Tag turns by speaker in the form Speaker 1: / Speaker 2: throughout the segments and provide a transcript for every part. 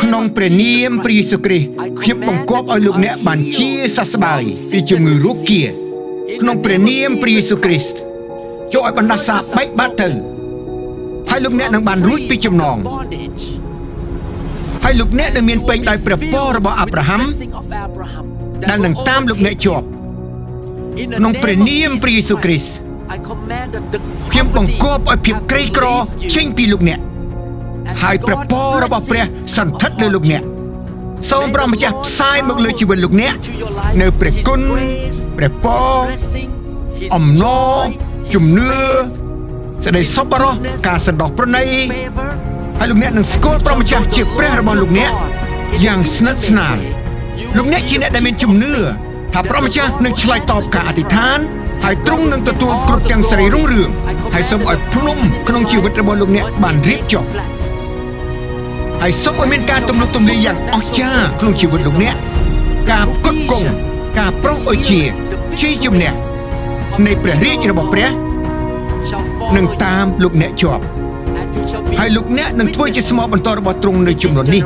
Speaker 1: ក្នុងព្រះនាមព្រះយេស៊ូវគ្រីស្ទខ្ញុំបង្គាប់ឲ្យលោកអ្នកបានជាសះស្បើយពីជំងឺរោគាក្នុងព្រះនាមព្រះយេស៊ូវគ្រីស្ទចូលឲ្យបណ្ដាសាបែកបាត់ទៅហើយលោកអ្នកនឹងបានរួចពីចំណងហើយលោកអ្នកនឹងមានពេញដោយព្រះពររបស់អាប់រ៉ាហាំដែលនឹងតាមលោកអ្នកជាប់ក្នុងព្រះនាមព្រះយេស៊ូវគ្រីស្ទខ្ញុំបង្គាប់ឲ្យភាពក្រីក្រចេញពីលោកអ្នកហើយព្រះពររបស់ព្រះសន្ធិដ្ឋលើលោកអ្នកសូមព្រះម្ចាស់ផ្សាយមកលើជីវិតលោកអ្នកនៅព្រះគុណព្រះពរអំណរជំនឿសេចក្តីសប្បុរសការសន្តោសប្រណីហើយលោកអ្នកនឹងស្គាល់ព្រះម្ចាស់ជាព្រះរបស់លោកអ្នកយ៉ាងស្និទ្ធស្នាលលោកអ្នកជាអ្នកដែលមានជំនឿថាព្រះម្ចាស់នឹងឆ្លើយតបការអធិដ្ឋានហើយទ្រង់នឹងទទួលគ្រប់ទាំងសេរីរុងរឿងហើយសូមឲ្យភ្នំក្នុងជីវិតរបស់លោកអ្នកបានរៀបចុះហើយសូមឲ្យមានការទំនុកទំលាយយ៉ាងអស្ចារ្យក្នុងជីវិតលោកអ្នកការផ្គត់ផ្គង់ការប្រុងឲ្យជាជ័យជំនះនៃព្រះរាជរបស់ព្រះនឹងតាមលោកអ្នកជាប់ហើយលោកអ្នកនឹងធ្វើជាស្មោះបន្តរបស់ទ្រង់នៅចំនួននេះ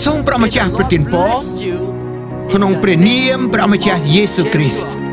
Speaker 1: សូមព្រះម្ចាស់ប្រទានពរក្នុងព្រះនាមព្រះម្ចាស់យេស៊ូវគ្រីស្ទ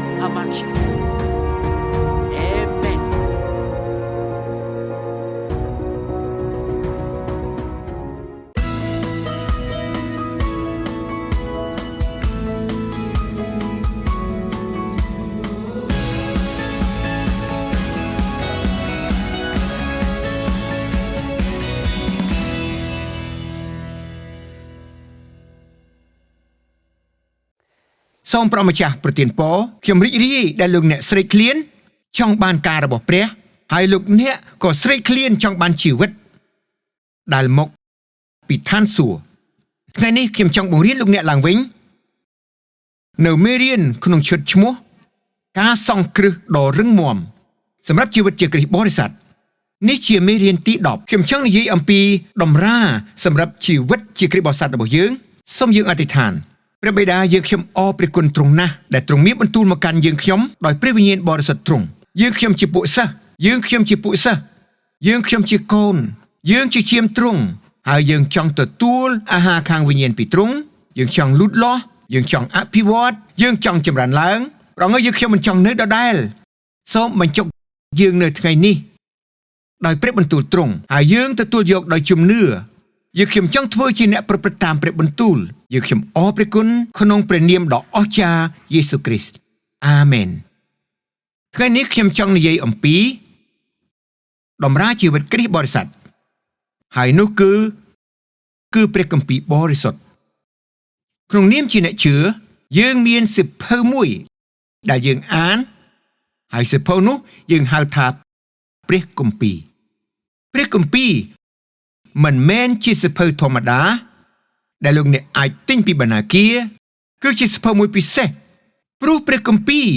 Speaker 1: សូមព្រះម្ចាស់ប្រទានពរខ្ញុំរីករាយដែលលោកអ្នកស្រេកឃ្លានចង់បានការរបស់ព្រះហើយលោកអ្នកក៏ស្រេកឃ្លានចង់បានជីវិតដែលមកពីឋានសួគ៌ថ្ងៃនេះខ្ញុំចង់បង្រៀនលោកអ្នកឡើងវិញនៅមេរៀនក្នុងឈុតឈ្មោះការសង់គ្រឹះដ៏រឹងមាំសម្រាប់ជីវិតជាគ្រីស្ទបរិស័ទនេះជាមេរៀនទី10ខ្ញុំចង់និយាយអំពីតម្រាសម្រាប់ជីវិតជាគ្រីស្ទបរិស័ទរបស់យើងសូមយើងអធិដ្ឋានព្រះបិតាយើងខ្ញុំអរព្រះគុណទ្រង់ណាស់ដែលទ្រង់មានបន្ទូលមកកាន់យើងខ្ញុំដោយព្រះវិញ្ញាណបរិសុទ្ធទ្រង់យើងខ្ញុំជាពួកសិស្សយើងខ្ញុំជាពួកសិស្សយើងខ្ញុំជាកូនយើងជាជាមទ្រង់ហើយយើងចង់ទទួលអាហារខាងវិញ្ញាណពីទ្រង់យើងចង់លូតលាស់យើងចង់អភិវឌ្ឍយើងចង់ចម្រើនឡើងប្រងើយើងខ្ញុំមិនចង់នៅដដែលសូមបញ្ចុកយើងនៅថ្ងៃនេះដោយព្រះបន្ទូលទ្រង់ហើយយើងទទួលយកដោយជំនឿយើងខ្ញុំចង់ធ្វើជាអ្នកប្រព្រឹត្តតាមព្រះបន្ទូលយើងខ្ញុំអរព្រះគុណក្នុងព្រះនាមដ៏អស្ចារ្យយេស៊ូវគ្រីស្ទអាមែនថ្ងៃនេះខ្ញុំចង់និយាយអំពីតម្រាជីវិតគ្រីស្ទបរិស័ទហើយនោះគឺព្រះគម្ពីរបរិសុទ្ធក្នុងនាមជាអ្នកជឿយើងមានសៀវភៅមួយដែលយើងអានហើយសៀវភៅនោះយើងហៅថាព្រះគម្ពីរមិនមែនជាសៀវភៅធម្មតាដែលលោកអ្នកអាចទិញពីបណ្ណាគារគឺជាសៀវភៅមួយពិសេសព្រោះព្រះគម្ពីរ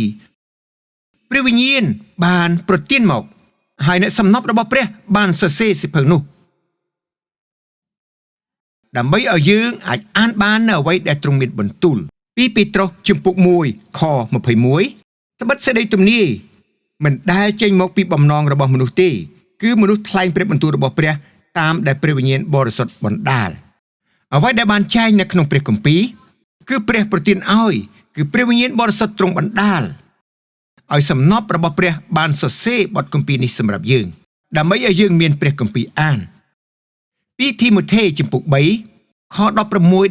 Speaker 1: ព្រះវិញ្ញាណបានប្រទានមកហើយអ្នកសំណប់របស់ព្រះបានសរសេរសៀវភៅនោះដើម្បីឲ្យយើងអាចអានបាននៅអ្វីដែលទ្រង់មានបន្ទូលពីពេត្រុសជំពូក1ខ21ត្បិតសេចក្តីទំនាយមិនដែលចេញមកពីបំណងរបស់មនុស្សទេគឺមនុស្សថ្លែងព្រះបន្ទូលរបស់ព្រះតាមដែលព្រះវិញ្ញាណបរិសុទ្ធបណ្ដាលអ្វីដែលបានចែងនៅក្នុងព្រះគម្ពីរគឺព្រះប្រទានឲ្យគឺព្រះវិញ្ញាណបរិសុទ្ធទ្រង់បណ្ដាលឲ្យសំណប់របស់ព្រះបានសរសេរបទគម្ពីរនេះសម្រាប់យើងដើម្បីឲ្យយើងមានព្រះគម្ពីរអានពីទីម៉ូថេជំពូក3ខ16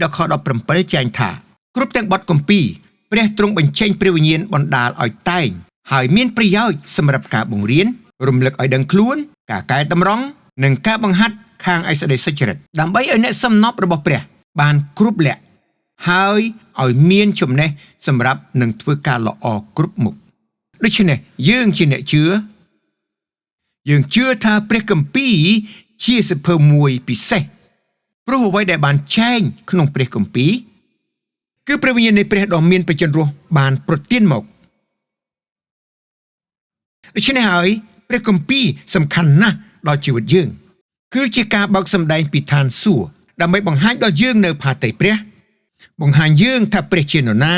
Speaker 1: ដល់ខ17ចែងថាគ្រប់ទាំងបទគម្ពីរព្រះទ្រង់បញ្ចេញព្រះវិញ្ញាណបណ្ដាលឲ្យតែងហើយមានប្រយោជន៍សម្រាប់ការបង្រៀនរំលឹកឲ្យដឹងខ្លួនការកែតម្រង់និងការបង្ហាត់ខាងឯសេចក្តីសុចរិតដើម្បីឲ្យអ្នកសំណប់របស់ព្រះបានគ្រប់លក្ខហើយឲ្យមានចំណេះសម្រាប់នឹងធ្វើការល្អគ្រប់មុខដូច្នេះយើងជាអ្នកជឿយើងជឿថាព្រះគម្ពីរជាសៀវភៅមួយពិសេសព្រោះអ្វីដែលបានចែងក្នុងព្រះគម្ពីរគឺព្រះវិញ្ញាណនៃព្រះដ៏មានបរិញ្ញរស់បានប្រទានមកដូច្នេះហើយព្រះគម្ពីរសំខាន់ណាស់ដល់ជីវិតយើងគឺជាការបើកសម្ដែងពីឋានសួគ៌ដើម្បីបង្ហាញដល់យើងនៅផាតីព្រះបង្ហាញយើងថាព្រះជានរណា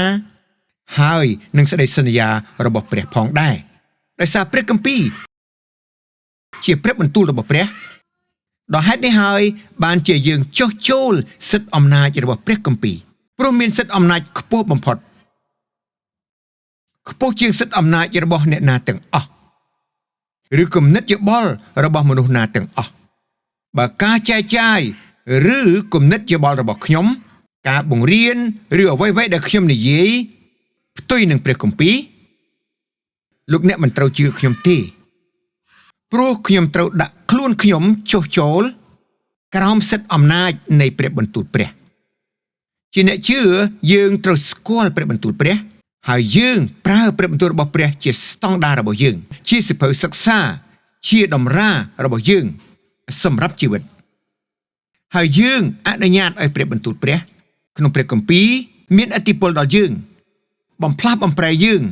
Speaker 1: ហើយនឹងសេចក្តីសន្យារបស់ព្រះផងដែរដោយសារព្រះគម្ពីរជាព្រះបន្ទូលរបស់ព្រះ ដោយហេតុនេះហើយបានជាយើងចុះចូលសិទ្ធិអំណាចរបស់ព្រះគម្ពីរព្រោះមានសិទ្ធិអំណាចខ្ពស់បំផុតខ្ពស់ជាងសិទ្ធិអំណាចរបស់អ្នកណាទាំងអស់ឬគំនិតយោបល់របស់មនុស្សណាទាំងអស់បើការចែកចាយឬគំនិតយោបល់របស់ខ្ញុំការបង្រៀនឬអ្វីៗដែលខ្ញុំនិយាយផ្ទុយនឹងព្រះគម្ពីរលោកអ្នកមិនត្រូវជឿខ្ញុំទេព្រោះខ្ញុំត្រូវដាក់ខ្លួនខ្ញុំចុះចូលក្រោមសិទ្ធិអំណាចនៃព្រះបន្ទូលព្រះជាអ្នកជឿយើងត្រូវស្គាល់ព្រះបន្ទូលព្រះហើយយើងប្រើព្រះបន្ទូលរបស់ព្រះជាស្តង់ដាររបស់យើងជាសៀវភៅសិក្សាជាតម្រារបស់យើងសម្រាប់ជីវិតហើយយើងអនុញ្ញាតឲ្យព្រះបន្ទូលព្រះក្នុងព្រះគម្ពីរមានឥទ្ធិពលដល់យើងបំផ្លាស់បំប្រែយើង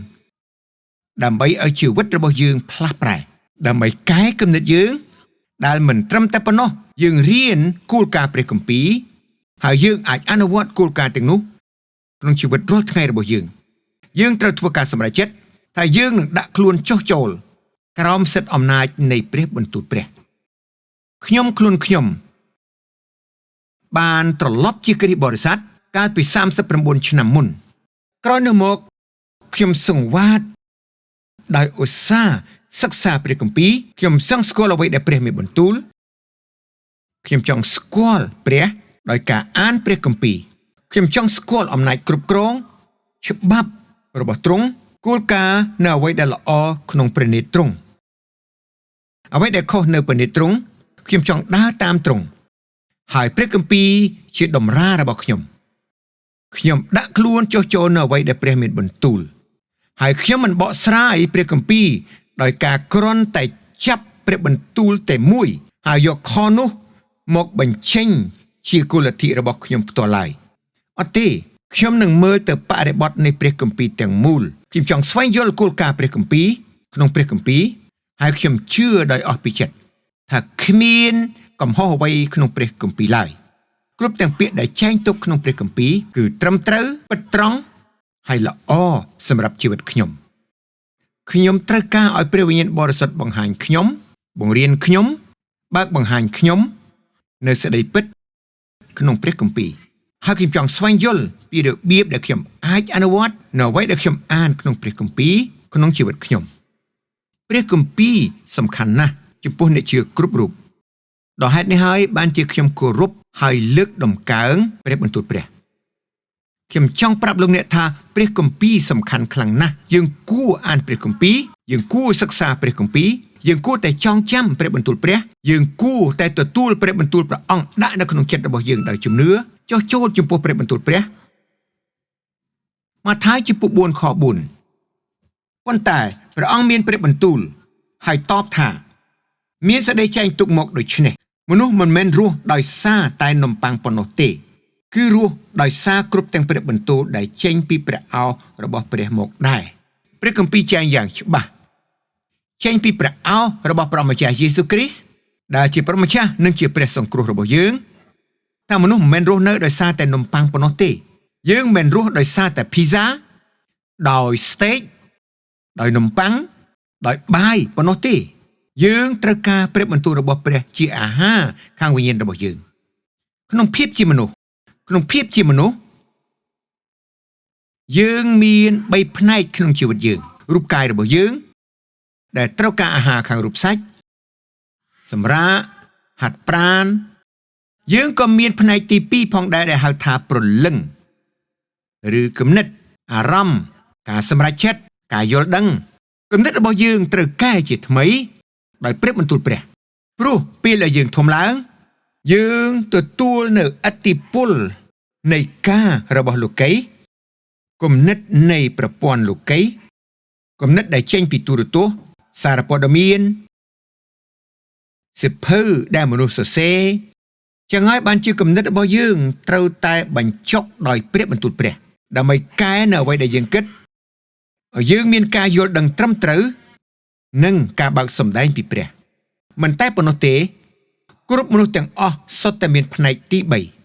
Speaker 1: ដើម្បីឲ្យជីវិតរបស់យើងផ្លាស់ប្រែដើម្បីកែគំនិតយើងដែលមិនត្រឹមតែប៉ុណ្ណោះយើងរៀនគោលការណ៍ព្រះគម្ពីរហើយយើងអាចអនុវត្តគោលការណ៍ទាំងនោះក្នុងជីវិតរាល់ថ្ងៃរបស់យើងត្រូវធ្វើការសម្រេចចិត្តថាយើងនឹងដាក់ខ្លួនចុះចូលក្រោមសិទ្ធិអំណាចនៃព្រះបន្ទូលព្រះខ្ញុំបានត្រឡប់ជាគ្រិស្តបរិស័ទកាលពី39ឆ្នាំមុនក្រោយនោះមកខ្ញុំសង្វាតដោយឧស្សាហ៍សិក្សាព្រះគម្ពីរខ្ញុំចង់ស្គាល់អ្វីដែលព្រះមានបន្ទូលខ្ញុំចង់ស្គាល់ព្រះដោយការអានព្រះគម្ពីរខ្ញុំចង់ស្គាល់អំណាចគ្រប់គ្រងច្បាប់របស់ទ្រង់គោលការណ៍នៅអ្វីដែលល្អក្នុងព្រះនេត្រទ្រង់អ្វីដែលខុសនៅព្រះនេត្រទ្រង់ខ្ញុំចង់ដើរតាមទ្រង់ហើយព្រះគម្ពីរជាតម្រារបស់ខ្ញុំដាក់ខ្លួនចុះចូលនៅអ្វីដែលព្រះមានបន្ទូលហើយខ្ញុំមិនបកស្រាយព្រះគម្ពីរដោយការគ្រាន់តែចាប់ព្រះបន្ទូលតែមួយហើយយកខនោះមកបញ្ចេញជាគោលលទ្ធិរបស់ខ្ញុំផ្ទាល់ឡើយអត់ទេខ្ញុំនឹងមើលទៅបរិបទនៃព្រះគម្ពីរទាំងមូលខ្ញុំចង់ស្វែងយល់គោលការណ៍ព្រះគម្ពីរក្នុងព្រះគម្ពីរហើយខ្ញុំជឿដោយអស់ពីចិត្តថាគ្មានកំហុសអ្វីក្នុងព្រះគម្ពីរឡើយគ្រប់ទាំងពាក្យដែលចែងទុកក្នុងព្រះគម្ពីរគឺត្រឹមត្រូវពិតត្រង់ហើយល្អសម្រាប់ជីវិតខ្ញុំត្រូវការឲ្យព្រះវិញ្ញាណបរិសុទ្ធបង្ហាញខ្ញុំបង្រៀនខ្ញុំបើកបង្ហាញខ្ញុំនៅសេចក្តីពិតក្នុងព្រះគម្ពីរហើយខ្ញុំចង់ស្វែងយល់ពីរបៀបដែលខ្ញុំអាចអនុវត្តនៅអ្វីដែលខ្ញុំអានក្នុងព្រះគម្ពីរក្នុងជីវិតខ្ញុំព្រះគម្ពីរសំខាន់ណាស់ចំពោះអ្នកជឿគ្រប់រូបដោយហេតុនេះហើយបានជាខ្ញុំគោរពហើយលើកដំកើងព្រះបន្ទូលព្រះខ្ញុំចង់ប្រាប់លោកអ្នកថាព្រះគម្ពីរសំខាន់ខ្លាំងណាស់យើងគួរអានព្រះគម្ពីរយើងគួរសិក្សាព្រះគម្ពីរយើងគួរតែចងចាំព្រះបន្ទូលព្រះយើងគួរតែទទួលព្រះបន្ទូលព្រះអង្គដាក់នៅក្នុងចិត្តរបស់យើងដោយជំនឿចុះចូលចំពោះព្រះបន្ទូលព្រះម៉ាថាយចំពោះ4ខ4ប៉ុន្តែព្រះអង្គមានព្រះបន្ទូលហើយតបថាមានសេចក្តីចែងទុកមកដូចនេះមនុស្សមិនមែនរស់ដោយសារតែនំប៉័ងប៉ុណ្ណោះទេគឺរស់ដោយសារគ្រប់ទាំងព្រះបន្ទូលដែលចេញពីព្រះឱស្ថរបស់ព្រះមកដែរព្រះគម្ពីរចែងយ៉ាងច្បាស់ចេញពីព្រះឱស្ថរបស់ព្រះម្ចាស់យេស៊ូវគ្រីស្ទដែលជាព្រះម្ចាស់និងជាព្រះសង្គ្រោះរបស់យើងថាមនុស្សមិនមែនរស់នៅដោយសារតែនំប៉័ងប៉ុណ្ណោះទេយើងមិនរស់ដោយសារតែភីហ្សាដោយស្តេកដោយនំប៉័ងដោយបាយប៉ុណ្ណោះទេយើងត្រូវការព្រះបន្ទូលរបស់ព្រះជាអាហារខាងវិញ្ញាណរបស់យើងក្នុងភាពជាមនុស្សយើងមាន3ផ្នែកក្នុងជីវិតយើងរូបកាយរបស់យើងដែលត្រូវការអាហារខាងរូបសាច់សម្រាកហាត់ប្រាណយើងក៏មានផ្នែកទី2ផងដែរដែលហៅថាព្រលឹងឬគំនិតអារម្មណ៍ការសម្រេចចិត្តការយល់ដឹងគំនិតរបស់យើងត្រូវកែជាថ្មីដោយព្រះបន្ទូលព្រះព្រោះពេលដែលយើងធំឡើងយើងទទួលនៅឥទ្ធិពលនៃការរបស់លោកីគំនិតនៃប្រព័ន្ធលោកីគំនិតដែលចេញពីទូរទស្សន៍សារព័ត៌មានសិភៅដែលមនុស្សសរសេរចឹងហើយបានជាគំនិតរបស់យើងត្រូវតែបញ្ចុកដោយព្រះបន្ទូលព្រះដើម្បីកែនៅអ្វីដែលយើងគិតឲ្យយើងមានការយល់ដឹងត្រឹមត្រូវនិងការបើកសម្ដែងពីព្រះមិនតែប៉ុណ្ណោះទេគ្រប់មនុស្សទាំងអស់សុទ្ធតែមានផ្នែកទី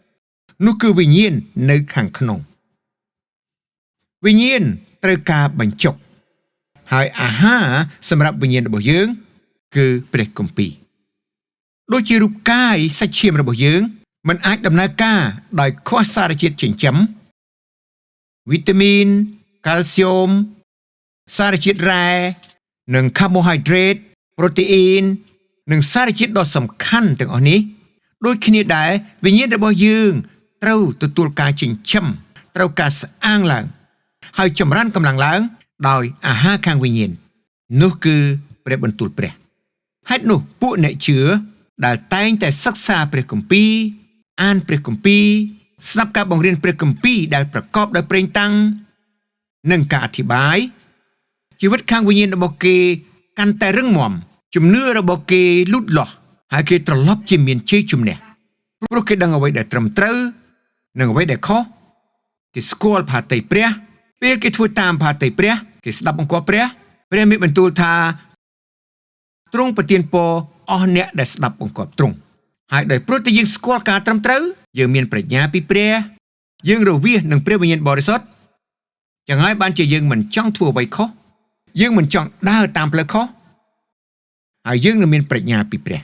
Speaker 1: 3នោះគឺវិញ្ញាណនៅខាងក្នុងវិញ្ញាណត្រូវការបញ្ចុកហើយអាហារសម្រាប់វិញ្ញាណរបស់យើងគឺព្រះគម្ពីរ ដូចជារូបកាយសាច់ឈាមរបស់យើងมันអាចដំណើរការដោយខ្វះសារជាតិចិញ្ចឹមវីតាមីនកាល់ស្យូមសារជាតិរ៉ែនិងកាបូហៃដ្រេតប្រូតេអ៊ីននិងសារជាតិដ៏សំខាន់ទាំងអស់នេះដូចគ្នាដែរវិញ្ញាណរបស់យើងត្រូវទទួលការចិញ្ចឹមត្រូវការស្អាងឡើងហើយចម្រើនកម្លាំងឡើងដោយអាហារខាងវិញ្ញាណនោះគឺព្រះបន្ទូលព្រះហេតុនោះពួកអ្នកជឿដែលតែងតែសិក្សាព្រះគម្ពីរអានព្រះគម្ពីរស្ដាប់ការបង្រៀនព្រះគម្ពីរដែលប្រកបដោយប្រេងតាំងនិងការអធិប្បាយជីវិតខាងវិញ្ញាណរបស់គេកាន់តែរឹងមាំជំនឿរបស់គេលូតលាស់ហើយគេត្រឡប់ជាមានជ័យជំនះព្រោះគេដឹងអ្វីដែលត្រឹមត្រូវនិងអ្វីដែលខុសគេស្គាល់ផាតីព្រះពេលគេធ្វើតាមផាតីព្រះគេស្ដាប់បង្គាប់ព្រះព្រះមានបន្ទូលថាទ្រង់ប្រទានពរអស់អ្នកដែលស្ដាប់បង្គាប់ទ្រង់ហើយដោយព្រោះតែយើងស្គាល់ការត្រឹមត្រូវយើងមានប្រាជ្ញាពីព្រះយើងរវាសនឹងព្រះវិញ្ញាណបរិសុទ្ធចឹងហើយបានជាយើងមិនចង់ធ្វើអ្វីខុសយើងមិនចង់ដើរតាមផ្លូវខុសហើយយើងនឹងមានប្រាជ្ញាពីព្រះ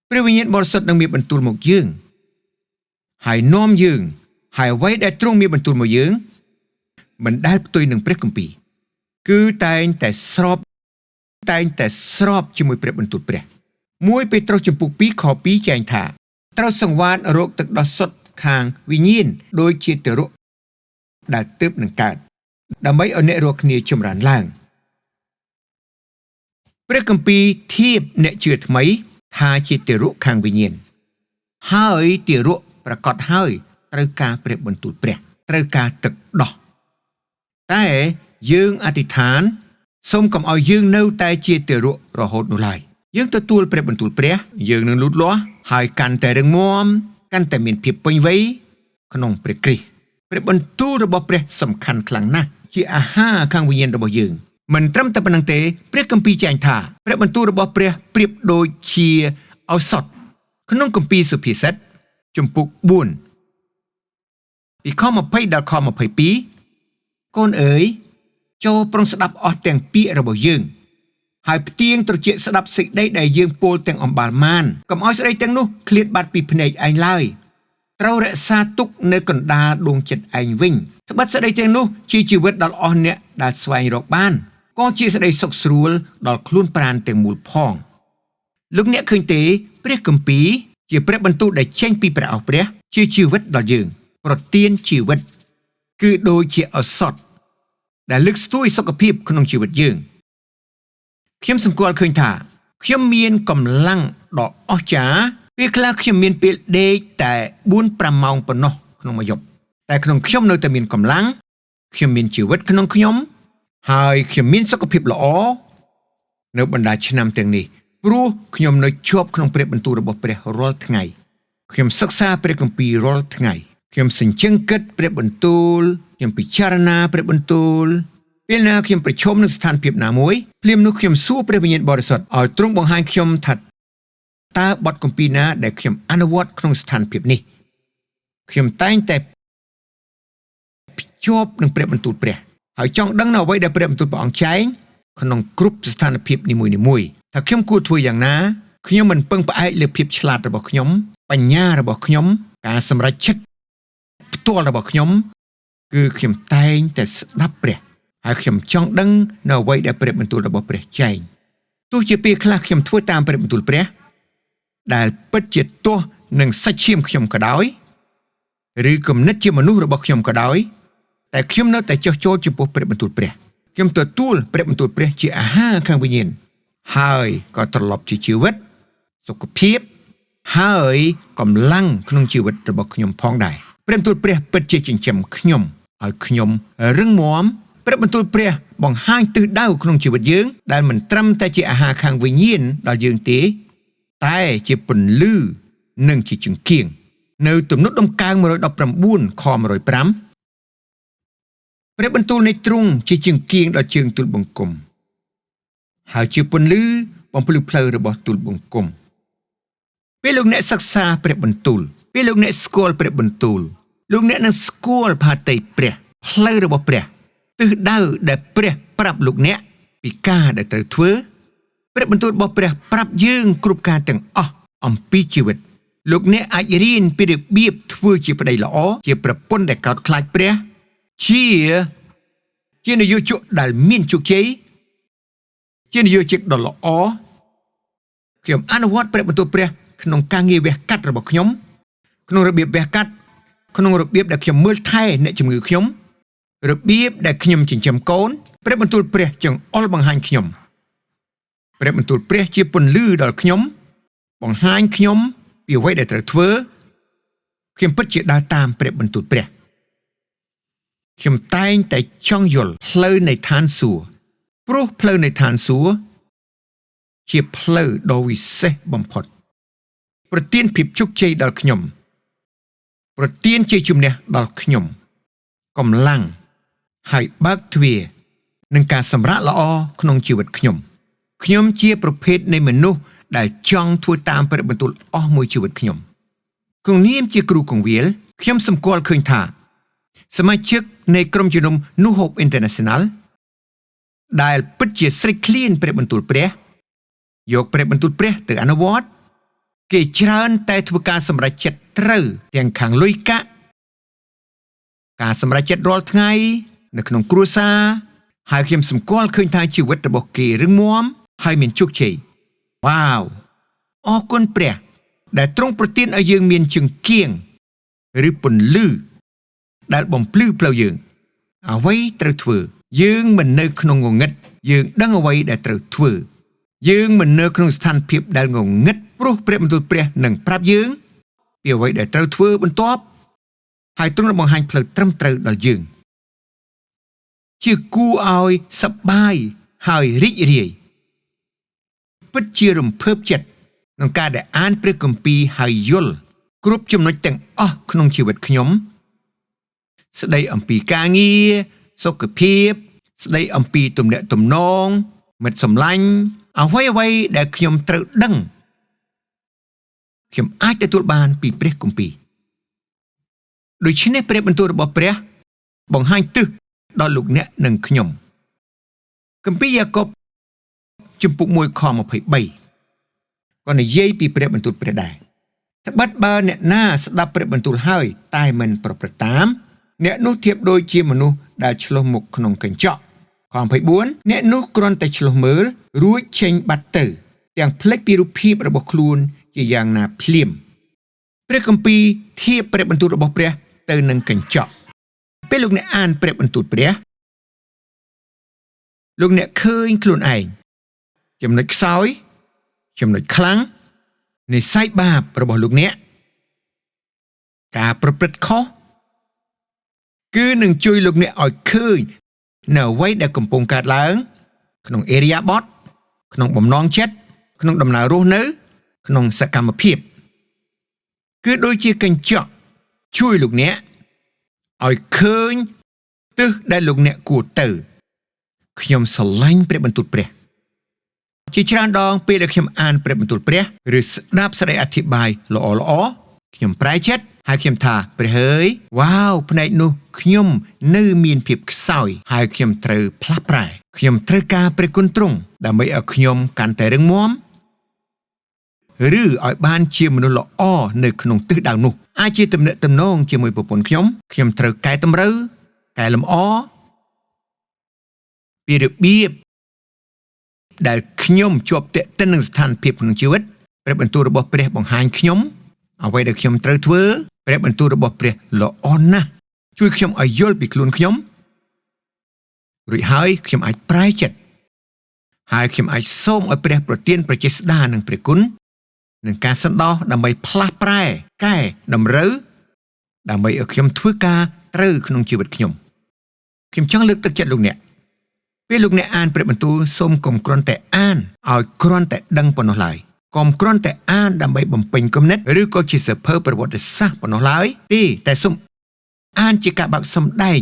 Speaker 1: ព្រះវិញ្ញាណបរិសុទ្ធនឹងមានបន្ទូលមកយើងហើយនាំយើងហើយអ្វីដែលទ្រង់មានបន្ទូលមកយើងមិនដែលផ្ទុយនឹងព្រះគម្ពីរគឺតែងតែស្របជាមួយព្រះបន្ទូលព្រះ1ពេត្រុសចំពុក2ខ2ចែងថាត្រូវសង្វាតរោគទឹកដោះសុទ្ធខាងវិញ្ញាណដូចជាទារកដែលទើបនឹងកើតដើម្បីឲ្យអ្នករាល់គ្នាចម្រើនឡើងព្រះគម្ពីរធៀបអ្នកជឿថ្មីថាជាទារកខាងវិញ្ញាណហើយទារកប្រកាសហើយត្រូវការព្រះបន្ទូលព្រះត្រូវការទឹកដោះតែយើងអធិដ្ឋានសូមកុំឲ្យយើងនៅតែជាទារករហូតនោះឡើយយើងទទួលព្រះបន្ទូលព្រះយើងនឹងលូតលាស់ហើយកាន់តែរឹងមាំកាន់តែមានភាពពេញវ័យក្នុងព្រះគ្រីស្ទព្រះបន្ទូលរបស់ព្រះសំខាន់ខ្លាំងណាស់ជាអាហារខាងវិញ្ញាណរបស់យើងមិនត្រឹមតែប៉ុណ្្នឹងទេព្រះគម្ពីរចែងថាព្រះបន្ទូលរបស់ព្រះប្រៀបដូចជាឱសថក្នុងគម្ពីរសុភាសិតជំពូក4ពីខ20ដល់ខ22កូនអើយចូលប្រុងស្ដាប់អស់ទាំងពាក្យរបស់យើងហើយផ្ទៀងត្រជាក់ស្ដាប់សេចក្តីដែលយើងពោលទាំងអំបាលមានកុំឲ្យស្ដីទាំងនោះឃ្លាតបាត់ពីភ្នែកឯងឡើយត្រូវរក្សាទុកនៅកណ្ដាលដួងចិត្តឯងវិញត្បិតស្ដីទាំងនោះជាជីវិតដល់អស់អ្នកដែលស្វែងរកបានក៏ជាស្ដីសុខស្រួលដល់ខ្លួនប្រាណទាំងមូលផងលោកអ្នកឃើញទេព្រះគម្ពីរជាព្រះបន្ទូលដែលចេញពីព្រះអស់ព្រះជាជីវិតដល់យើងប្រទានជីវិតគឺដូចជាឱសថដែលលើកស្ទួយសុខភាពក្នុងជីវិតយើងខ្ញុំសម្គាល់ឃើញថាខ្ញុំមានកម្លាំងដ៏អស្ចារ្យពេលខ្លះខ្ញុំមានពេលដេកតែ 4-5 ម៉ោងប៉ុណ្ណោះក្នុងមួយយប់តែក្នុងខ្ញុំនៅតែមានកម្លាំងខ្ញុំមានជីវិតក្នុងខ្ញុំហើយខ្ញុំមានសុខភាពល្អនៅបណ្ដាឆ្នាំទាំងនេះព្រោះខ្ញុំនៅជាប់ក្នុងព្រះបន្ទូលរបស់ព្រះរាល់ថ្ងៃខ្ញុំសិក្សាព្រះគម្ពីររាល់ថ្ងៃខ្ញុំសញ្ជឹងគិតព្រះបន្ទូលខ្ញុំពិចារណាព្រះបន្ទូលពេលណាខ្ញុំប្រឈមនឹងស្ថានភាពណាមួយភ្លាមនោះខ្ញុំសួរព្រះវិញ្ញាណបរិសុទ្ធឲ្យទ្រង់បង្ហាញខ្ញុំថាតើបទគម្ពីរណាដែលខ្ញុំអនុវត្តក្នុងស្ថានភាពនេះខ្ញុំតែងតែភ្ជាប់នឹងព្រះបន្ទូលព្រះហើយចង់ដឹងនៅអ្វីដែលព្រះបន្ទូលព្រះអង្គចែងក្នុងគ្រប់ស្ថានភាពនីមួយៗថាខ្ញុំគួរធ្វើយ៉ាងណាខ្ញុំមិនពឹងផ្អែកលើភាពឆ្លាតរបស់ខ្ញុំបញ្ញារបស់ខ្ញុំការសម្រេចចិត្តផ្ទាល់របស់ខ្ញុំគឺខ្ញុំតែងតែស្ដាប់ព្រះហើយខ្ញុំចង់ដឹងនៅអ្វីដែលព្រះបន្ទូលរបស់ព្រះចែងទោះជាពេលខ្លះខ្ញុំធ្វើតាមព្រះបន្ទូលព្រះដែលពិតជាទាស់នឹងសាច់ឈាមខ្ញុំក៏ដោយឬគំនិតជាមនុស្សរបស់ខ្ញុំក៏ដោយតែខ្ញុំនៅតែចុះចូលចំពោះព្រះបន្ទូលព្រះខ្ញុំទទួលព្រះបន្ទូលព្រះជាអាហារខាងវិញ្ញាណហើយក៏ត្រឡប់ជាជីវិតសុខភាពហើយកម្លាំងក្នុងជីវិតរបស់ខ្ញុំផងដែរព្រះបន្ទូលព្រះពិតជាចិញ្ចឹមខ្ញុំឲ្យខ្ញុំរឹងមាំព្រះបន្ទូលព្រះបង្ហាញទិសដៅក្នុងជីវិតយើងដែលមិនត្រឹមតែជាអាហារខាងវិញ្ញាណដល់យើងទេតែជាពន្លឺនិងជាចង្គៀងនៅទំនុកដំកើង119ខ105ព្រះបន្ទូលនៃទ្រង់ជាចង្គៀងដល់ជើងទូលបង្គំហើយជាពន្លឺបំភ្លឺផ្លូវរបស់ទូលបង្គំពេលលោកអ្នកសិក្សាព្រះបន្ទូលពេលលោកអ្នកស្គាល់ព្រះបន្ទូលលោកអ្នកនឹងស្គាល់ផាតីព្រះផ្លូវរបស់ព្រះទិសដៅដែលព្រះប្រាប់លោកអ្នកពីការដែលត្រូវធ្វើ ព្រះបន្ទូលរបស់ព្រះប្រាប់យើងគ្រប់ការទាំងអស់អំពីជីវិតលោកអ្នកអាចរៀនពីរបៀបធ្វើជាប្តីល្អជាប្រពន្ធដែលកោតខ្លាចព្រះជានយោជកដែលមានជោគជ័យជានយោជកដ៏ល្អខ្ញុំអនុវត្តព្រះបន្ទូលព្រះក្នុងការងារវះកាត់របស់ខ្ញុំក្នុងរបៀបវះកាត់ក្នុងរបៀបដែលខ្ញុំមើលថែអ្នកជំងឺខ្ញុំរបៀបដែលខ្ញុំចិញ្ចឹមកូនព្រះបន្ទូលព្រះចង្អុលបង្ហាញខ្ញុំព្រះបន្ទូលព្រះជាពន្លឺដល់ខ្ញុំបង្ហាញខ្ញុំពីអ្វីដែលត្រូវធ្វើខ្ញុំពិតជាដើរតាមព្រះបន្ទូលព្រះខ្ញុំតែងតែចង់យល់ផ្លូវនៃឋានសួគ៌ព្រោះផ្លូវនៃឋានសួគ៌ជាផ្លូវដ៏វិសេសបំផុតប្រទានភាពជោគជ័យដល់ខ្ញុំប្រទានជាជំនះដល់ខ្ញុំកម្លាំងហើយបើកទ្វារនឹងការសម្រាកល្អក្នុងជីវិតខ្ញុំជាប្រភេទនៃមនុស្សដែលចង់ធ្វើតាមព្រះបន្ទូលអស់មួយជីវិតខ្ញុំក្នុងនាមជាគ្រូកងវិលខ្ញុំសម្គាល់ឃើញថាសមាជិកនៃក្រុមជំនុំ New Hope International ដែលពិតជាស្រេកឃ្លានព្រះបន្ទូលព្រះយកព្រះបន្ទូលព្រះទៅអនុវត្តគេច្រើនតែធ្វើការសម្រេចចិត្តត្រូវទាំងខាងលុយកាក់ការសម្រេចចិត្តរាល់ថ្ងៃនៅក្នុងគ្រួសារហើយខ្ញុំសម្គាល់ឃើញថាជីវិតរបស់គេរឹងមាំហើយមានជោគជ័យវ៉ាវអរគុណព្រះដែលទ្រង់ប្រទានឲ្យយើងមានជង្គៀងឬពន្លឺដែលបំភ្លឺផ្លូវយើងអ្វីត្រូវធ្វើយើងមិននៅក្នុងងងឹតយើងដឹងអ្វីដែលត្រូវធ្វើយើងមិននៅក្នុងស្ថានភាពដែលងងឹតព្រោះព្រះបន្ទូលព្រះនឹងប្រាប់យើងពីអ្វីដែលត្រូវធ្វើបន្ទាប់ហើយទ្រង់បង្ហាញផ្លូវត្រឹមត្រូវដល់យើងជាគួរឲ្យសប្បាយហើយរីករាយពិតជារំភើបចិត្តក្នុងការដែលអានព្រះគម្ពីរហើយយល់គ្រប់ចំណុចទាំងអស់ក្នុងជីវិតខ្ញុំស្ដីអំពីការងារសុខភាពស្ដីអំពីទំនាក់ទំនងមិត្តសម្លាញ់អ្វីដែលខ្ញុំត្រូវដឹងខ្ញុំអាចទទួលបានពីព្រះគម្ពីរដូច្នេះព្រះបន្ទូលរបស់ព្រះបង្ហាញទិសដល់លោកអ្នកនិងខ្ញុំគម្ពីរយ៉ាកុបជំពូក 1 ខ 23ក៏និយាយពីព្រះបន្ទូលព្រះដែរត្បិតបើអ្នកណាស្ដាប់ព្រះបន្ទូលហើយតែមិនប្រព្រឹត្តតាមអ្នកនោះធៀបដូចជាមនុស្សដែលឆ្លុះមុខក្នុងកញ្ចក់ខ 24អ្នកនោះគ្រាន់តែឆ្លុះមើលរួចចេញបាត់ទៅទាំងភ្លេចពីរូបភាពរបស់ខ្លួនជាយ៉ាងណាភ្លាមព្រះគម្ពីរធៀបព្រះបន្ទូលរបស់ព្រះទៅនឹងកញ្ចក់ពេលលោកអ្នកអានព្រះបន្ទូលព្រះលោកអ្នកឃើញខ្លួនឯងចំណុចខ្សោយចំណុចខ្លាំងនិស្ស័យបាបរបស់លោកអ្នកការប្រព្រឹត្តខុសគឺនឹងជួយលោកអ្នកឲ្យឃើញនៅអ្វីដែលកំពុងកើតឡើងក្នុងអេរីយ៉ាបថក្នុងបំណងចិត្តក្នុងដំណើររស់នៅក្នុងសកម្មភាពគឺដូចជាកញ្ចក់ជួយលោកអ្នកឲ្យឃើញទិសដែលលោកអ្នកគួរទៅខ្ញុំស្រឡាញ់ព្រះបន្ទូលព្រះជាច្រើនដងពេលដែលខ្ញុំអានព្រះបន្ទូលព្រះឬស្ដាប់សេចក្តីអធិប្បាយល្អខ្ញុំប្រែចិត្តហើយខ្ញុំថាព្រះអើយវ៉ាវផ្នែកនោះខ្ញុំនៅមានភាពខ្សោយហើយខ្ញុំត្រូវផ្លាស់ប្រែខ្ញុំត្រូវការព្រះគុណទ្រង់ដើម្បីឲ្យខ្ញុំកាន់តែរឹងមាំឬឲ្យបានជាមនុស្សល្អនៅក្នុងទិសដៅនោះអាចជាទំនាក់ទំនងជាមួយប្រពន្ធខ្ញុំត្រូវកែតម្រូវកែលម្អពីរបៀបដែលខ្ញុំជាប់ទាក់ទិននឹងស្ថានភាពក្នុងជីវិតព្រះបន្ទូលរបស់ព្រះបង្ហាញខ្ញុំអ្វីដែលខ្ញុំត្រូវធ្វើព្រះបន្ទូលរបស់ព្រះល្អណាស់ជួយខ្ញុំឲ្យយល់ពីខ្លួនខ្ញុំរួចហើយខ្ញុំអាចប្រែចិត្តហើយខ្ញុំអាចសូមឲ្យព្រះប្រទានប្រជាស្ដានិងព្រះគុណនឹងការសន្តោសដើម្បីផ្លាស់ប្រែកែតម្រូវដើម្បីឲ្យខ្ញុំធ្វើការត្រូវក្នុងជីវិតខ្ញុំចង់លើកទឹកចិត្តលោកអ្នកពេលលោកអ្នកអានព្រះបន្ទូលសូមកុំគ្រាន់តែអានឲ្យគ្រាន់តែដឹងប៉ុណ្ណោះឡើយកុំគ្រាន់តែអានដើម្បីបំពេញគំនិតឬក៏ជាសៀវភៅប្រវត្តិសាស្ត្រប៉ុណ្ណោះឡើយទេតែសូមអានជាការបើកសម្ដែង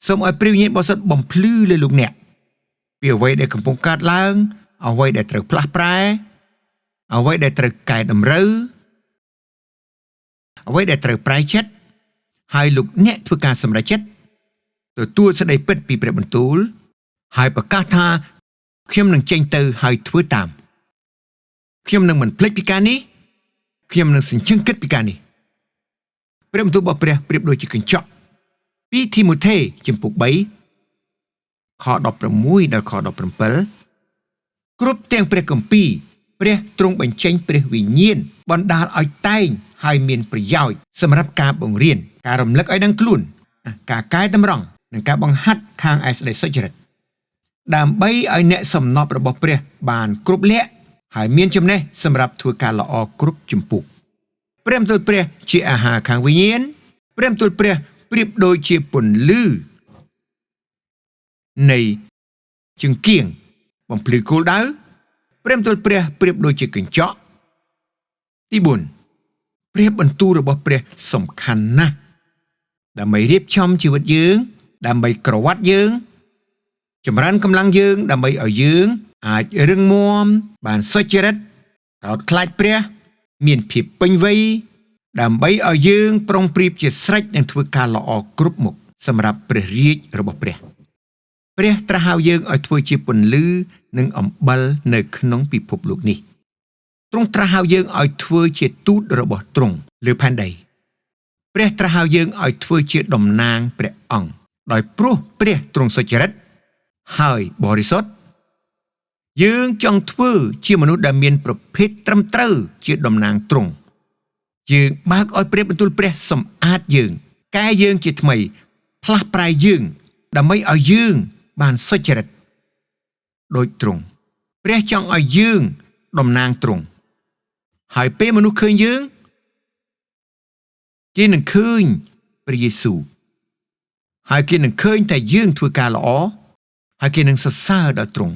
Speaker 1: សូមឲ្យព្រះវិញ្ញាណបរិសុទ្ធបំភ្លឺលើលោកអ្នកពីអ្វីដែលកំពុងកើតឡើងអ្វីដែលត្រូវផ្លាស់ប្រែអ្វីដែលត្រូវកែតម្រូវអ្វីដែលត្រូវប្រែចិត្តហើយលោកអ្នកធ្វើការសម្រេចចិត្តទទួលសេចក្តីពិតពីព្រះបន្ទូលហើយប្រកាសថា ខ្ញុំនឹងចេញទៅហើយធ្វើតាមខ្ញុំនឹងមិនភ្លេចពីការនេះខ្ញុំនឹងសញ្ជឹងគិតពីការនេះព្រះបន្ទូលរបស់ព្រះប្រៀបដូចជាកញ្ចក់ពីធីម៉ូថេជំពូក3ខ16ដល់ខ17គ្រប់ទាំងព្រះគម្ពីរព្រះទ្រង់បញ្ចេញព្រះវិញ្ញាណបណ្ដាលឲ្យតែងហើយមានប្រយោជន៍សម្រាប់ការបង្រៀនការរំលឹកឲ្យដឹងខ្លួនការកែតម្រង់និងការបង្ហាត់ខាងឯស្ដីសុចរិតដើម្បីឲ្យអ្នកសំណប់របស់ព្រះបានគ្រប់លក្ខហើយមានចំណេះសម្រាប់ធ្វើការល្អគ្រប់ជំពូកព្រះបន្ទូលព្រះជាអាហារខាងវិញ្ញាណព្រះបន្ទូលព្រះប្រៀបដូចជាពន្លឺនៃចង្កៀងបំភ្លឺគោលដៅព្រះបន្ទូលព្រះប្រៀបដូចជាកញ្ចក់ទី4ព្រះបន្ទូលរបស់ព្រះសំខាន់ណាស់ដើម្បីរៀបចំជីវិតយើងដើម្បីក្រវ៉ាត់យើងចម្រើនកម្លាំងយើងដើម្បីឲ្យយើងអាចរឹងមាំបានសុចរិតកោតខ្លាចព្រះមានភាពពេញវ័យដើម្បីឲ្យយើងប្រុងប្រៀបជាស្រេចនឹងធ្វើការល្អគ្រប់មុខសម្រាប់ព្រះរាជរបស់ព្រះត្រាស់ហៅយើងឲ្យធ្វើជាពន្លឺនិងអំបិលនៅក្នុងពិភពលោកនេះទ្រង់ត្រាស់ហៅយើងឲ្យធ្វើជាទូតរបស់ទ្រង់លើផែនដីព្រះត្រាស់ហៅយើងឲ្យធ្វើជាតំណាងព្រះអង្គដោយព្រោះព្រះទ្រង់សុចរិតហើយបរិសុទ្ធយើងចង់ធ្វើជាមនុស្សដែលមានប្រភេទត្រឹមត្រូវជាតំណាងទ្រង់យើងបើកឲ្យព្រះបន្ទូលព្រះសម្អាតយើងកែយើងជាថ្មីផ្លាស់ប្រែយើងដើម្បីឲ្យយើងបានសុចរិតដូចទ្រង់ព្រះចង់ឲ្យយើងតំណាងទ្រង់ហើយពេលមនុស្សឃើញយើងគេនឹងឃើញព្រះយេស៊ូវហើយគេនឹងឃើញតែយើងធ្វើការល្អហើយគេនឹងសរសើរដល់ទ្រង់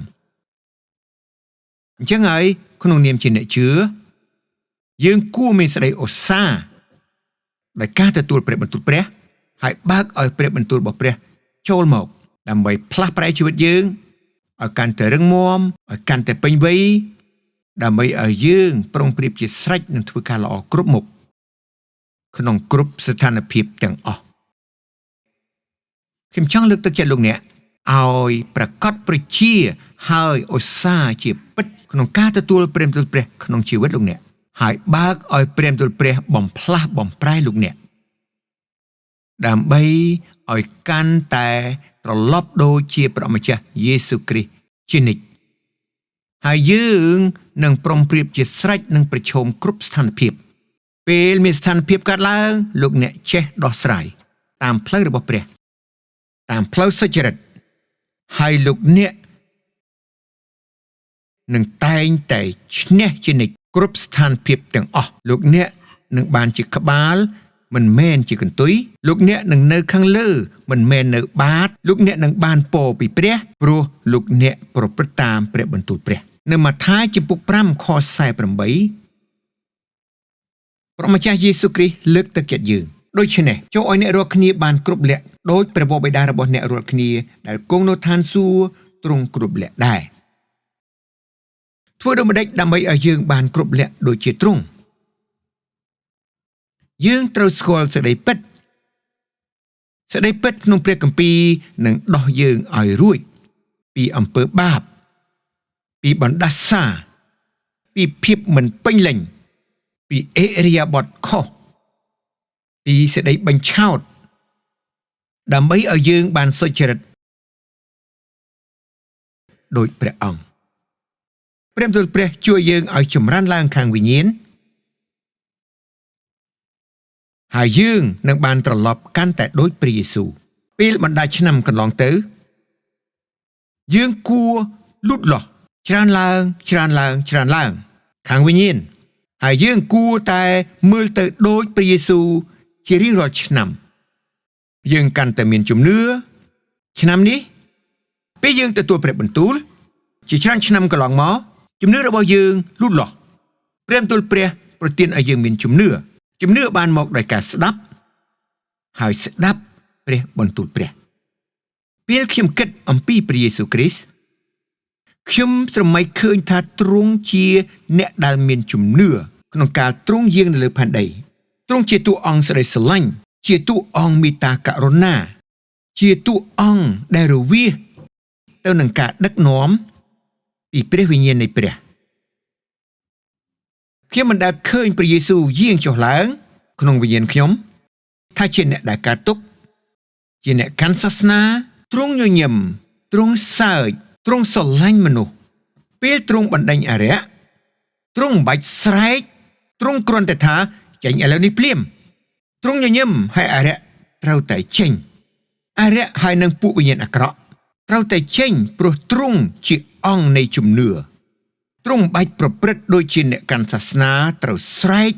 Speaker 1: អញ្ចឹងហើយក្នុងនាមជាអ្នកជឿយើងគួរមានសេចក្តីឧស្សាហ៍ដោយការទទួលព្រះបន្ទូលព្រះហើយបើកឲ្យព្រះបន្ទូលរបស់ព្រះចូលមកដើម្បីផ្លាស់ប្រែជីវិតយើងឲ្យកាន់តែរឹងមាំឲ្យកាន់តែពេញវ័យដើម្បីឲ្យយើងប្រុងប្រៀបជាស្រេចនឹងធ្វើការល្អគ្រប់មុខក្នុងគ្រប់ស្ថានភាពទាំងអស់ខ្ញុំចង់លើកទឹកចិត្តលោកអ្នកឲ្យប្រកបប្រជាហើយឧស្សាហ៍ជាពិតក្នុងការទទួលព្រះបន្ទូលព្រះក្នុងជីវិតលោកអ្នកហើយបើកឲ្យព្រះបន្ទូលព្រះបំផ្លាស់បំប្រែលោកអ្នកដើម្បីឲ្យកាន់តែត្រឡប់ដូចជាព្រះម្ចាស់យេស៊ូវគ្រីស្ទជានិច្ចហើយយើងនឹងប្រុងប្រៀបជាស្រេចនឹងប្រឈមគ្រប់ស្ថានភាពពេលមានស្ថានភាពកើតឡើងលោកអ្នកចេះដោះស្រាយតាមផ្លូវរបស់ព្រះតាមផ្លូវសុចរិតហើយលោកអ្នកនឹងតែងតែឈ្នះជានិច្ចគ្រប់ស្ថានភាពទាំងអស់លោកអ្នកនឹងបានជាក្បាលមិនមែនជាកន្ទុយលោកអ្នកនឹងនៅខាងលើមិនមែននៅបាតលោកអ្នកនឹងបានពរពីព្រះព្រោះលោកអ្នកប្រព្រឹត្តតាមព្រះបន្ទូលព្រះនៅម៉ាថាយជំពូក5ខ48ព្រះម្ចាស់យេស៊ូវគ្រីស្ទលើកទឹកចិត្តយើងដូច្នេះចូលឲ្យអ្នករាល់គ្នាបានគ្រប់លក្ខដោយព្រះវរបិតារបស់អ្នករាល់គ្នាដែលគង់នៅឋានសួគ៌ទ្រង់គ្រប់លក្ខដែរធ្វើដូចម្តេចដើម្បីឲ្យយើងបានគ្រប់លក្ខដូចជាទ្រង់យើងត្រូវស្គាល់សេចក្តីពិតក្នុងព្រះគម្ពីរនឹងដោះយើងឲ្យរួចពីអំពើបាបពីបណ្ដាសាពីភាពមិនពេញលេញពីអិរិយាបថខុសពីសេចក្តីបញ្ឆោតដើម្បីឲ្យយើងបានសុចរិតដោយព្រះអង្គព្រះបន្ទូលព្រះជួយយើងឲ្យចម្រើនឡើងខាងវិញ្ញាណហើយយើងនឹងបានត្រឡប់កាន់តែដូចព្រះយេស៊ូវពេលបណ្ដាឆ្នាំកន្លងទៅយើងគួរលូតលាស់ច្រើនឡើងខាងវិញ្ញាណហើយយើងគួរតែមើលទៅដូចព្រះយេស៊ូវជារៀងរាល់ឆ្នាំយើងកាន់តែមានជំនឿឆ្នាំនេះពេលយើងទទួលព្រះបន្ទូលជាច្រើនឆ្នាំកន្លងមកជំនឿរបស់យើងលូតលាស់ព្រះបន្ទូលព្រះប្រទានឲ្យយើងមានជំនឿបានមកដោយការស្ដាប់ហើយស្ដាប់ព្រះបន្ទូលព្រះពេលខ្ញុំគិតអំពីព្រះយេស៊ូវគ្រីស្ទខ្ញុំស្រមៃឃើញថាទ្រង់ជាអ្នកដែលមានជំនឿក្នុងការទ្រង់យាងនៅលើផែនដីទ្រង់ជាតួអង្គសេរីស្រឡាញ់ជាតួអង្គមេត្តាករុណាជាតួអង្គដែលរវាសទៅនឹងការដឹកនាំ ពីព្រះវិញ្ញាណនៃព្រះខ្ញុំមិនដែលឃើញព្រះយេស៊ូវយាងចុះឡើងក្នុងវិញ្ញាណខ្ញុំថាជាអ្នកដែលកើតទុក្ខជាអ្នកកាន់សាសនាទ្រង់ញញឹមទ្រង់សើចទ្រង់ស្រឡាញ់មនុស្សពេលទ្រង់បណ្ដេញអារក្សទ្រង់មិនបាច់ស្រែកទ្រង់គ្រាន់តែថាចេញឥឡូវនេះភ្លាមទ្រង់ញញឹមហើយអារក្សត្រូវតែចេញអារក្សហើយនឹងពួកវិញ្ញាណអាក្រក់ត្រូវតែចេញព្រោះទ្រង់ជាអង្គនៃជំនឿទ្រង់មិនបាច់ប្រព្រឹត្តដូចជាអ្នកកាន់សាសនាត្រូវស្រែក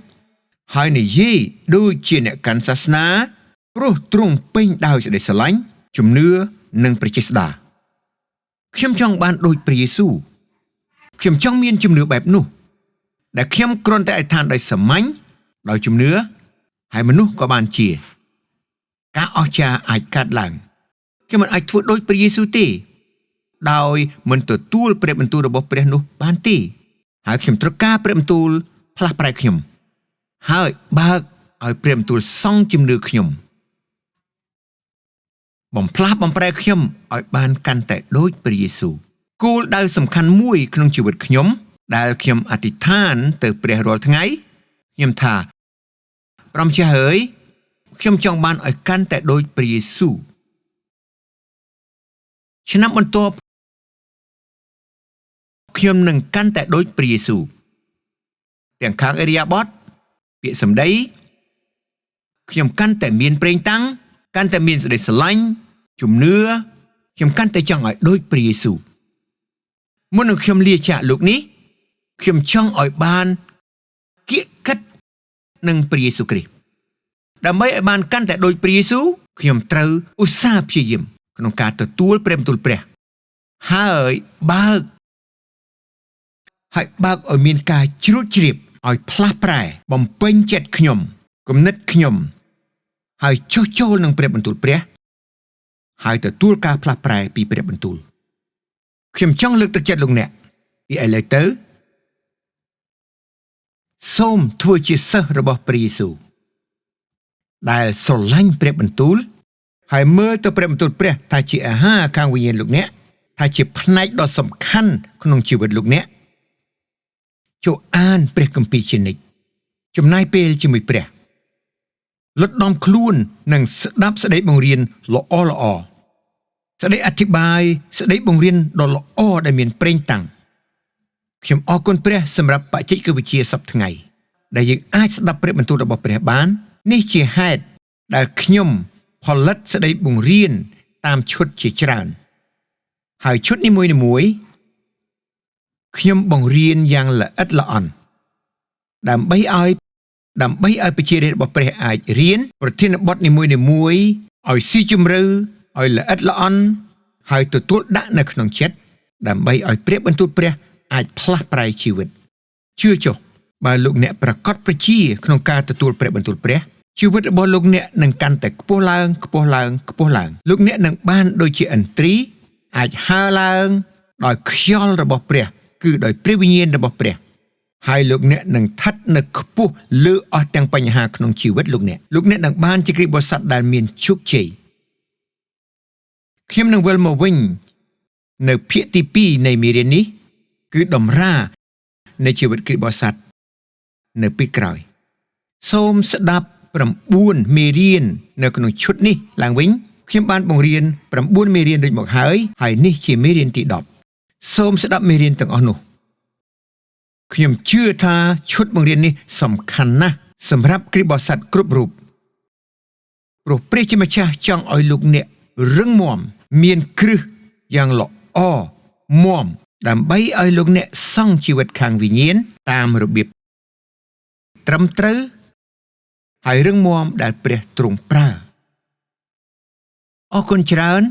Speaker 1: ហើយនិយាយដូចជាអ្នកកាន់សាសនាព្រោះទ្រង់ពេញដោយសេចក្តីស្រឡាញ់ជំនឿនិងព្រះចេស្តាខ្ញុំចង់បានដូចព្រះយេស៊ូវខ្ញុំចង់មានជំនឿបែបនោះដែលខ្ញុំគ្រាន់តែអធិដ្ឋានដោយសាមញ្ញដោយជំនឿហើយមនុស្សក៏បានជាការអស្ចារ្យអាចកើតឡើងខ្ញុំមិនអាចធ្វើដូចព្រះយេស៊ូវទេដោយមិនទទួលព្រះបន្ទូលរបស់ព្រះនោះបានទេហើយខ្ញុំត្រូវការព្រះបន្ទូលផ្លាស់ប្រែខ្ញុំហើយបើកឲ្យព្រះបន្ទូលសង់ជំនឿខ្ញុំបំផ្លាស់បំប្រែខ្ញុំឲ្យបានកាន់តែដូចព្រះយេស៊ូវគោលដៅសំខាន់មួយក្នុងជីវិតខ្ញុំដែលខ្ញុំអធិដ្ឋានទៅព្រះរាល់ថ្ងៃខ្ញុំថាព្រះម្ចាស់អើយខ្ញុំចង់បានឲ្យកាន់តែដូចព្រះយេស៊ូវឆ្នាំបន្ទាប់ខ្ញុំនឹងកាន់តែដូចព្រះយេស៊ូវទាំងខាងអេរីយ៉ាបតពាក្យសម្ដីខ្ញុំកាន់តែមានប្រេងតាំងកាន់តែមានសេចក្តីស្រឡាញ់ជំនឿខ្ញុំកាន់តែចង់ឲ្យដូចព្រះយេស៊ូវមុននឹងខ្ញុំលាចាកលោកនេះខ្ញុំចង់ឲ្យបានគៀកកិតនឹងព្រះយេស៊ូវគ្រីស្ទដើម្បីឲ្យបានកាន់តែដូចព្រះយេស៊ូវខ្ញុំត្រូវឧស្សាហ៍ព្យាយាមក្នុងការទទួលព្រះបន្ទូលព្រះហើយបើកឲ្យមានការជ្រួតជ្រាបឲ្យផ្លាស់ប្រែបំពេញចិត្តខ្ញុំគំនិតខ្ញុំហើយចុះចូលនឹងព្រះបន្ទូលព្រះហើយទទួលការផ្លាស់ប្រែពីព្រះបន្ទូលខ្ញុំចង់លើកទឹកចិត្តលោកអ្នកពីឥឡូវទៅសូមធ្វើជាសិស្សរបស់ព្រះយេស៊ូវដែលស្រឡាញ់ព្រះបន្ទូលហើយមើលទៅព្រះបន្ទូលព្រះថាជាអាហារខាងវិញ្ញាណលោកអ្នកថាជាផ្នែកដ៏សំខាន់ក្នុងជីវិតលោកអ្នកចូលអានព្រះគម្ពីរជានិច្ចចំណាយពេលជាមួយព្រះលុតដំខ្លួននិងស្ដាប់សេចក្តីបង្រៀនល្អសេចក្តីអធិប្បាយសេចក្តីបង្រៀនដ៏ល្អដែលមានប្រេងតាំងខ្ញុំអរគុណព្រះសម្រាប់បច្ចេកវិទ្យាសប្តាហ៍ថ្ងៃដែលយើងអាចស្ដាប់ព្រះបន្ទូលរបស់ព្រះបាននេះជាហេតុដែលខ្ញុំផលិតសេចក្តីបង្រៀនតាមឈុតជាច្រើនហើយឈុតនីមួយៗខ្ញុំបង្រៀនយ៉ាងល្អិតល្អន់ដើម្បីឲ្យប្រជារាស្ត្ររបស់ព្រះអាចរៀនប្រធានបទនីមួយៗឲ្យស៊ីជម្រៅឲ្យល្អិតល្អន់ហើយទទួលដាក់នៅក្នុងចិត្តដើម្បីឲ្យព្រះបន្ទូលព្រះអាចផ្លាស់ប្រែជីវិតជឿចុះបើលោកអ្នកប្រកបប្រជាក្នុងការទទួលព្រះបន្ទូលព្រះជីវិតរបស់លោកអ្នកនឹងកាន់តែខ្ពស់ឡើងខ្ពស់ឡើងខ្ពស់ឡើងលោកអ្នកនឹងបានដូចជាឥន្ទ្រីអាចហើរឡើងដោយខ្យល់របស់ព្រះគឺដោយព្រះវិញ្ញាណរបស់ព្រះហើយលោកអ្នកនឹងស្ថិតនៅខ្ពស់លើអស់ទាំងបញ្ហាក្នុងជីវិតលោកអ្នកនឹងបានជាគ្រីស្ទបរិស័ទដែលមានជោគជ័យខ្ញុំនឹងវិលមកវិញនៅភាគទី2នៃមេរៀននេះគឺតម្រានៃជីវិតគ្រីស្ទបរិស័ទនៅពេលក្រោយសូមស្ដាប់9មេរៀននៅក្នុងឈុតនេះឡើងវិញខ្ញុំបានបង្រៀន9មេរៀនដូចមកហើយនេះជាមេរៀនទី10សូមស្ដាប់មេរៀនទាំងអស់នោះខ្ញុំជឿថាឈុតបង្រៀននេះសំខាន់ណាស់សម្រាប់គ្រីស្ទបរិស័ទគ្រប់រូបព្រោះព្រះជាម្ចាស់ចង់ឲ្យលោកអ្នករឹងមាំមានគ្រឹះយ៉ាងល្អមាំដើម្បីឲ្យលោកអ្នកសង់ជីវិតខាងវិញ្ញាណតាមរបៀបត្រឹមត្រូវហើយរឹងមាំដែលព្រះទ្រង់ប្រើអរគុណច្រើន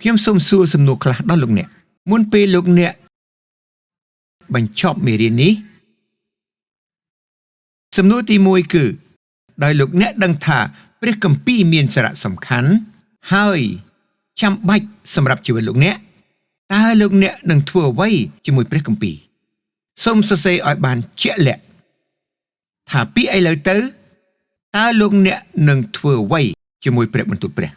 Speaker 1: ខ្ញុំសូមសួរសំណួរខ្លះដល់លោកអ្នកមុនពេលលោកអ្នកបញ្ចប់មេរៀននេះសំណួរទី1គឺដោយលោកអ្នកដឹងថាព្រះគម្ពីរមានសារៈសំខាន់ហើយចាំបាច់សម្រាប់ជីវិតលោកអ្នកតើលោកអ្នកនឹងធ្វើអ្វីជាមួយព្រះគម្ពីរសូមសរសេរឲ្យបានជាក់លាក់ថាពីឥឡូវទៅតើលោកអ្នកនឹងធ្វើអ្វីជាមួយព្រះបន្ទូលព្រះ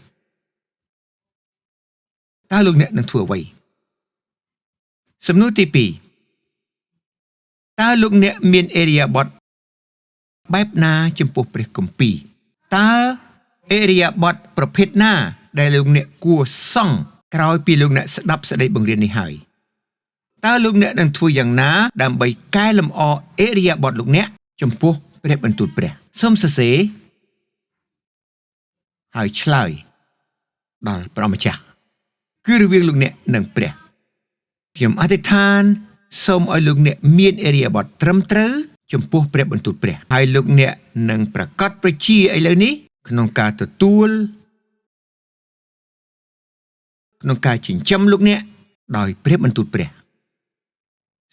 Speaker 1: តើលោកអ្នកនឹងធ្វើអ្វី សំណួរទី2តើលោកអ្នកមានអេរីយ៉ាបថបែបណាចំពោះព្រះគម្ពីរតើអេរីយ៉ាបថប្រភេទណាដែលលោកអ្នកគួរសង់ក្រោយពីលោកអ្នកស្ដាប់សេចក្តីបង្រៀននេះហើយតើលោកអ្នកនឹងធ្វើយ៉ាងណាដើម្បីកែលម្អអេរីយ៉ាបថលោកអ្នកចំពោះព្រះបន្ទូលព្រះសូមសរសេរហើយឆ្លើយដល់ព្រះម្ចាស់គឺរវាងលោកអ្នកនិងព្រះខ្ញុំអធិដ្ឋានសូមឲ្យលោកអ្នកមានអេរីយ៉ាបថត្រឹមត្រូវចំពោះព្រះបន្ទូលព្រះហើយលោកអ្នកនឹងប្រកាសប្រជាឥឡូវនេះក្នុងការទទួលក្នុងការចិញ្ចឹមលោកអ្នកដោយព្រះបន្ទូលព្រះ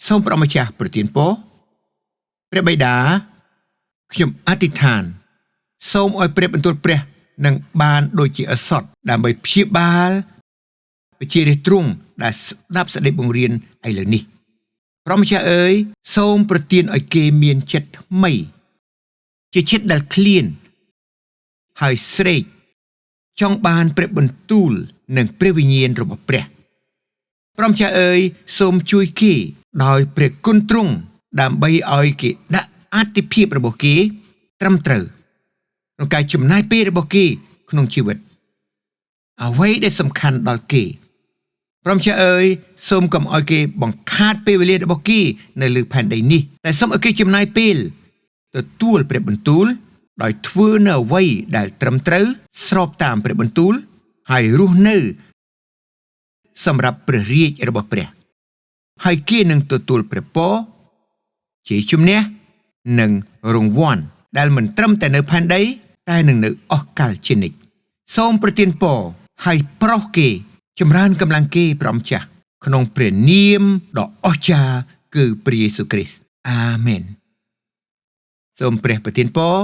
Speaker 1: សូមព្រះម្ចាស់ប្រទានពរព្រះបិតាខ្ញុំអធិដ្ឋានសូមឲ្យព្រះបន្ទូលព្រះនឹងបានដូចជាឱសថដើម្បីព្យាបាលប្រជារាស្ត្រទ្រង់ដែលស្ដាប់សេចក្តីបង្រៀនឥឡូវនេះព្រះម្ចាស់អើយសូមប្រទានឲ្យគេមានចិត្តថ្មីជាចិត្តដែលឃ្លានហើយស្រេកចង់បានព្រះបន្ទូលនិងព្រះវិញ្ញាណរបស់ព្រះព្រះម្ចាស់អើយសូមជួយគេដោយព្រះគុណទ្រង់ដើម្បីឲ្យគេដាក់អត្ថិភាពរបស់គេត្រឹមត្រូវក្នុងការចំណាយពេលរបស់គេក្នុងជីវិតអ្វីដែលសំខាន់ដល់គេព្រះម្ចាស់អើយសូមកុំឲ្យគេបង្ខាតពេលវេលារបស់គេនៅលើផែនដីនេះតែសូមឲ្យគេចំណាយពេលទទួលព្រះបន្ទូលដោយធ្វើនៅអ្វីដែលត្រឹមត្រូវស្របតាមព្រះបន្ទូលហើយរស់នៅសម្រាប់ព្រះរាជរបស់ព្រះហើយគេនឹងទទួលព្រះពរជ័យជំនះនិងរង្វាន់ដែលមិនត្រឹមតែនៅផែនដីតែនឹងនៅអស់កលជានិច្ចសូមប្រទានពរហើយប្រោសគេចម្រើនកម្លាំងគេព្រះម្ចាស់ក្នុងព្រះនាមដ៏អស្ចារ្យគឺព្រះយេស៊ូវគ្រីស្ទអាមែនសូមព្រះប្រទានពរ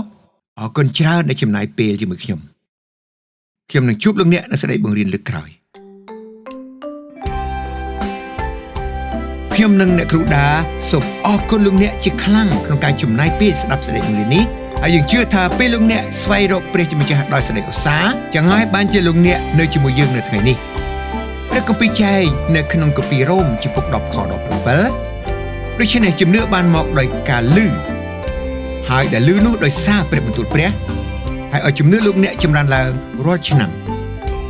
Speaker 1: អរគុណច្រើនដែលចំណាយពេលជាមួយខ្ញុំនឹងជួបលោកអ្នកនៅសេចក្តីបង្រៀនលើកក្រោយខ្ញុំនិងអ្នកគ្រូដាសូមអរគុណលោកអ្នកជាខ្លាំងក្នុងការចំណាយពេលស្ដាប់សេចក្តីបង្រៀននេះហើយយើងជឿថាពេលលោកអ្នកស្វែងរកព្រះជាម្ចាស់ដោយសេចក្តីឧស្សាហ៍ចឹងហើយបានជាលោកអ្នកនៅជាមួយយើងនៅថ្ងៃនេះព្រះគម្ពីរចែកនៅក្នុងគម្ពីររ៉ូមជំពូក10ខ17ដូច្នេះជំនឿបានមកដោយការឮហើយដែលឮនោះដោយសារព្រះបន្ទូលព្រះហើយឲ្យជំនឿលោកអ្នកចម្រើនឡើងរាល់ឆ្នាំ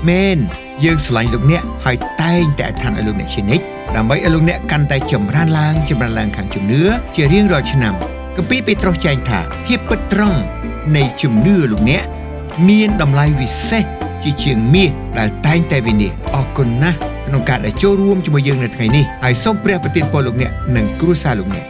Speaker 1: មែនយើងស្រឡាញ់លោកអ្នកហើយតែងតែអធិដ្ឋានឲ្យលោកអ្នកជានិច្ចដើម្បីឲ្យលោកអ្នកកាន់តែចម្រើនឡើងខាងជំនឿជារៀងរាល់ឆ្នាំគម្ពីរពេត្រុសចែងថាភាពពិតត្រង់នៃជំនឿលោកអ្នកមានតម្លៃវិសេសជាជាងមាសដែលតែងតែវិនិច្ឆ័យអរគុណណាស់ក្នុងការដែលចូលរួមជាមួយយើងនៅថ្ងៃនេះហើយសូមព្រះប្រទានពរលោកអ្នកនិងគ្រួសារលោកអ្នក